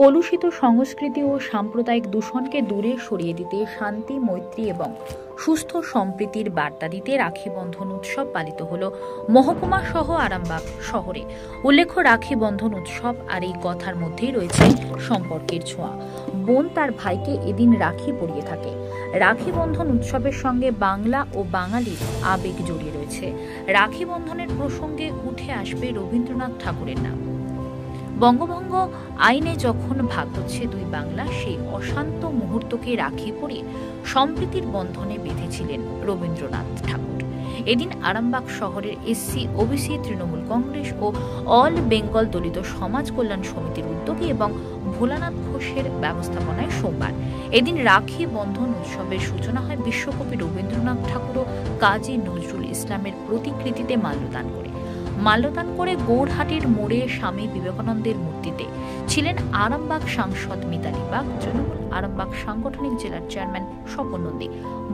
কলুষিত সংস্কৃতি ও সাম্প্রদায়িক দূষণকে দূরে সরিয়ে দিতে শান্তি, মৈত্রী এবং সুস্থ সম্প্রীতির বার্তা দিতে রাখি বন্ধন উৎসব পালিত হল মহকুমা সহ আরামবাগ শহরে। উল্লেখ্য, রাখি বন্ধন উৎসব আর এই কথার মধ্যেই রয়েছে সম্পর্কের ছোঁয়া। বোন তার ভাইকে এদিন রাখি পরিয়ে থাকে। রাখি বন্ধন উৎসবের সঙ্গে বাংলা ও বাঙালির আবেগ জড়িয়ে রয়েছে। রাখি বন্ধনের প্রসঙ্গে উঠে আসবে রবীন্দ্রনাথ ঠাকুরের নাম। বঙ্গভঙ্গ আইনে যখন ভাগ হচ্ছে দুই বাংলা, সেই অশান্ত মুহূর্তকে রাখি পরিয়ে সম্প্রীতির বন্ধনে বেঁধেছিলেন রবীন্দ্রনাথ ঠাকুর। এদিন আরামবাগ শহরের এসসি, ওবিসি, তৃণমূল কংগ্রেস ও অল বেঙ্গল দলিত সমাজ কল্যাণ সমিতির উদ্যোগে এবং ভোলানাথ ঘোষের ব্যবস্থাপনায় সোমবার এদিন রাখি বন্ধন উৎসবের সূচনা হয় বিশ্বকবি রবীন্দ্রনাথ ঠাকুর ও কাজী নজরুল ইসলামের প্রতিকৃতিতে মাল্যদান করে গৌরহাটির মোড়ে স্বামী বিবেকানন্দের মূর্তিতে ছিলেন আরামবাগ সাংসদ মিতালি বাগ, তৃণমূল আরামবাগ সাংগঠনিক জেলার চেয়ারম্যান স্বপন নন্দী,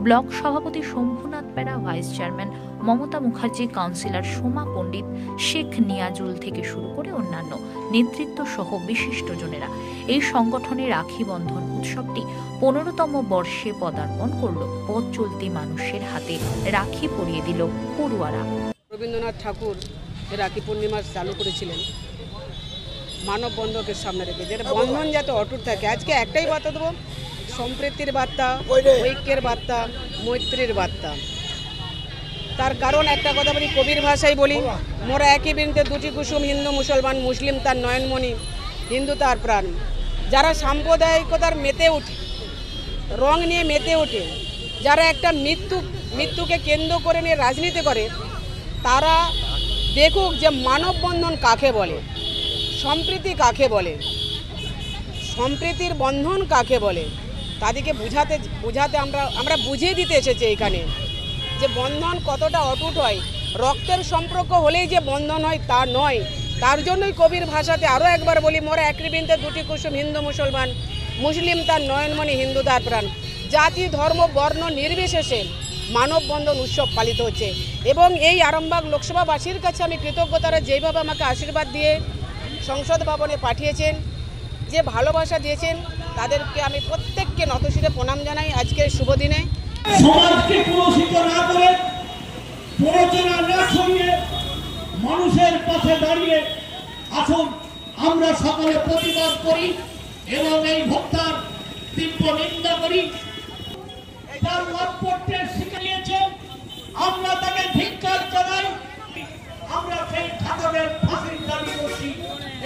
ব্লক সভাপতি Shambhunath Pera, vice chairman Mamata Mukherjee, councillor Soma Pandit, Sheikh Niazul থেকে শুরু করে অন্যান্য নেতৃত্ব সহ বিশিষ্টজনেরা। এই সংগঠনে রাখি বন্ধন উৎসবটি 15তম বর্ষে পদার্পণ করল। পথ চলতি মানুষের হাতে রাখি পরিয়ে দিল পড়ুয়ারা। রবীন্দ্রনাথ ঠাকুর রাখি পূর্ণিমা চালু করেছিলেন মানববন্ধনকে সামনে রেখে, যেটা বন্ধন যাতে অটুট থাকে। আজকে একটাই বার্তা দেবো, সম্প্রীতির বার্তা, ঐক্যের বার্তা, মৈত্রীর বার্তা। তার কারণ একটা কথা বলি, কবির ভাষায় বলি, মোরা একই বৃন্তে দুটি কুসুম, হিন্দু মুসলমান, মুসলিম তার নয়নমণি, হিন্দু তার প্রাণ। যারা সাম্প্রদায়িকতার মেতে ওঠে, রং নিয়ে মেতে ওঠে, যারা একটা মৃত্যুকে কেন্দ্র করে নিয়ে রাজনীতি করে, তারা দেখুক যে মানববন্ধন কাকে বলে, সম্প্রীতি কাকে বলে, সম্প্রীতির বন্ধন কাকে বলে। তাদেরকে বুঝাতে আমরা বুঝিয়ে দিতে এসেছি এখানে যে বন্ধন কতটা অটুট হয়। রক্তের সম্পর্ক হলেই যে বন্ধন হয় তা নয়। তার জন্যই কবির ভাষাতে আরও একবার বলি, মোরা একই বৃন্তে দুটি কুসুম, হিন্দু মুসলমান, মুসলিম তার নয়নমণি, হিন্দু তার প্রাণ। জাতি, ধর্ম, বর্ণ নির্বিশেষে মানববন্ধন উৎসব পালিত হচ্ছে। এবং এই আরামবাগ লোকসভাবাসীর কাছে আমি কৃতজ্ঞতারা, যেভাবে আমাকে আশীর্বাদ দিয়ে সংসদ ভবনে পাঠিয়েছেন, যে ভালোবাসা দিয়েছেন, তাদেরকে আমি প্রত্যেককে নতশিরে প্রণাম জানাই আজকের শুভ দিনে। সমাজকে কলুষিত না করে, প্ররোচনা না ছড়িয়ে, মানুষের পাশে দাঁড়িয়ে আসুন আমরা সকলে প্রতিবাদ করি এবং এই হত্যার তীব্র নিন্দা করি। তার লটপটে শিখে নিয়েছে, আমরা তাকে ধিক্কার জানাই। আমরা সেই ঠাকুরের ফাঁসির দাবি করছি।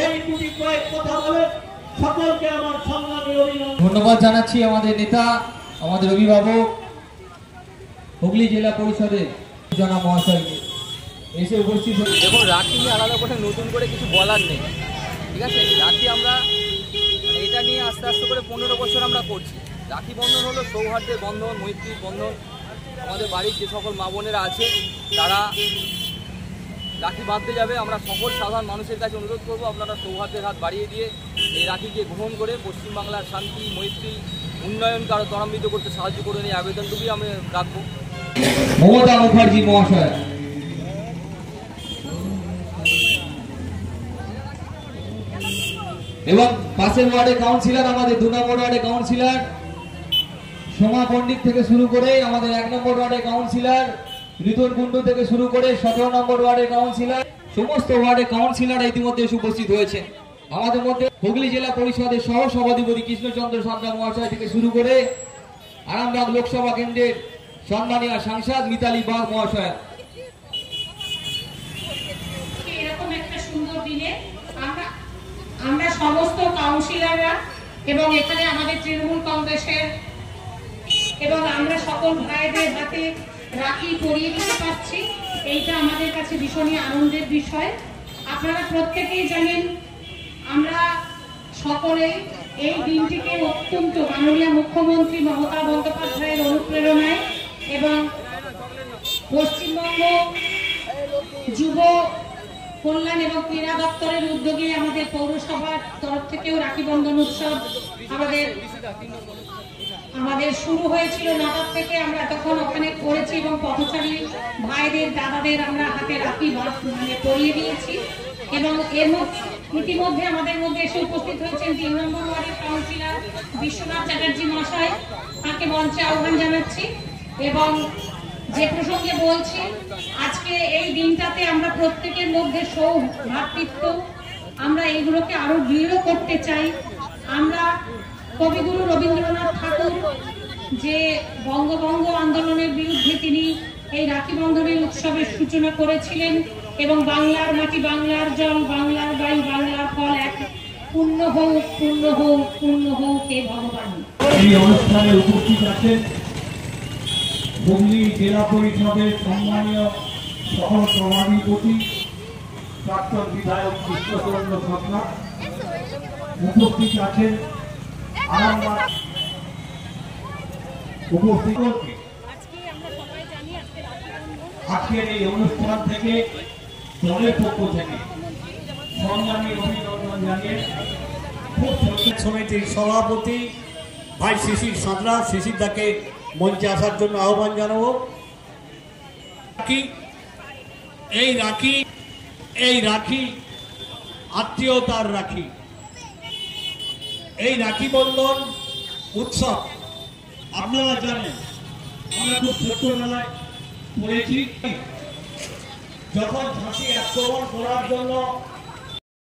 এই দুটি কয়েক কথা বলে সকলকে আমার সংগ্রামী অভিনন্দন। ধন্যবাদ জানাচ্ছি আমাদের নেতা, আমাদের অভিভাবক, হুগলি জেলা পরিষদের জনা মহাশয়কে এসে উপস্থিত হয়েছে। দেখুন, রাখি নিয়ে আলাদা করে নতুন করে কিছু বলার নেই, ঠিক আছে। রাখি আমরা এটা নিয়ে আস্তে আস্তে করে 15 বছর আমরা করছি। রাখি বন্ধন হলো সৌহার্দ্যের বন্ধন, মৈত্রীর বন্ধন। আমাদের বাড়ির যে সকল মা বোনেরা আছে তারা রাখি বাঁধতে যাবে। আমরা সকল সাধারণ মানুষের কাছে অনুরোধ করবো, আপনারা সৌহার্দ্যের হাত বাড়িয়ে দিয়ে এই রাখিকে গ্রহণ করে পশ্চিমবাংলার শান্তি, মৈত্রী, উন্নয়নকে আরও ত্বরান্বিত করতে সাহায্য করুন। এই আবেদনটুকুই আমি রাখবো। মমতা মুখার্জি মহাশয়, এবং পাশের ওয়ার্ডে কাউন্সিলর, আমাদের 2 নম্বর ওয়ার্ডে কাউন্সিলর সোমা পণ্ডিত থেকে শুরু করে, আমাদের 1 নম্বর ওয়ার্ডে কাউন্সিলর রিতন কুণ্ডু থেকে শুরু করে 17 নম্বর ওয়ার্ডে কাউন্সিলর, সমস্ত ওয়ার্ডে কাউন্সিলর ইতিমধ্যে উপস্থিত হয়েছে। আমাদের মধ্যে হুগলি জেলা পরিষদের সহ সভাধিপতি কৃষ্ণচন্দ্র সান্তা মহাশয় থেকে শুরু করে আরামবাগ লোকসভা কেন্দ্রের সম্মানীয় সাংসদ মিতালি বাগ মহাশয়। এরকম একটা সুন্দর দিনে আমরা সমস্ত কাউন্সিলররা এবং এখানে আমাদের তৃণমূল কংগ্রেসের এবং আমরা সকল ভাইদের হাতে রাখি পরিয়ে দিতে পারছি, এইটা আমাদের কাছে ভীষণই আনন্দের বিষয়। আপনারা প্রত্যেকেই জানেন, আমরা সকলেই এই দিনটিকে অত্যন্ত মাননীয় মুখ্যমন্ত্রী মমতা বন্দ্যোপাধ্যায়ের অনুপ্রেরণায় এবং পশ্চিমবঙ্গ যুব কল্যাণ এবং ক্রীড়া দপ্তরের উদ্যোগে আমাদের পৌরসভার তরফ থেকেও রাখি বন্ধন উৎসব আমাদের শুরু হয়েছিল 9টা থেকে। আমরা তখন ওখানে করেছি এবং পথচারী ভাইদের, দাদাদের আমরা হাতে রাখি পরিয়ে দিয়েছি এবং এর মধ্যে ইতিমধ্যে আমাদের মধ্যে এসে উপস্থিত হয়েছেন 3 নম্বর ওয়ার্ডের কাউন্সিলর বিশ্বনাথ চ্যাটার্জি মহাশয়, তাকে মঞ্চে আহ্বান জানাচ্ছি। এবং যে প্রসঙ্গে বলছি, আজকে এই দিনটাতে আমরা প্রত্যেকের মধ্যে সৌভ্রাতৃত্ব, আমরা এইগুলোকে আরো দৃঢ় করতে চাই। আমরা কবিগুরু রবীন্দ্রনাথ ঠাকুর যে বঙ্গভঙ্গ আন্দোলনের বিরুদ্ধে তিনি এই রাখি বন্ধনের উৎসবের সূচনা করেছিলেন এবং বাংলার মাটি, বাংলার জল, বাংলার বায়ু, বাংলার ফল এক, পূর্ণ হোক, পূর্ণ হোক, পূর্ণ হোক হে ভগবান। এই অনুষ্ঠানে উপস্থিত আছেন হুগলি জেলা পরিষদের সম্মানীয় সহ সভাধিপতি প্রাক্তন বিধায়ক কৃষ্ণচন্দ্র সরকার, উপস্থিত আছেন আরামবাগ উপস্থিত আজকের এই অনুষ্ঠান থেকে দলের পক্ষ থেকে সংগ্রামী অভিনন্দন জানিয়ে সমিতির সভাপতি ভাই শিশির সাঁতরা, শিশির দাকে মঞ্চে আসার জন্য আহ্বান জানাবো। এই রাখি আত্মীয়তার রাখি, এই রাখি বন্ধন উৎসব আপনারা জানেন, আমরা খুব ছোট্টবেলায় পড়েছি, যখন ঝাঁসি আক্রমণ করার জন্য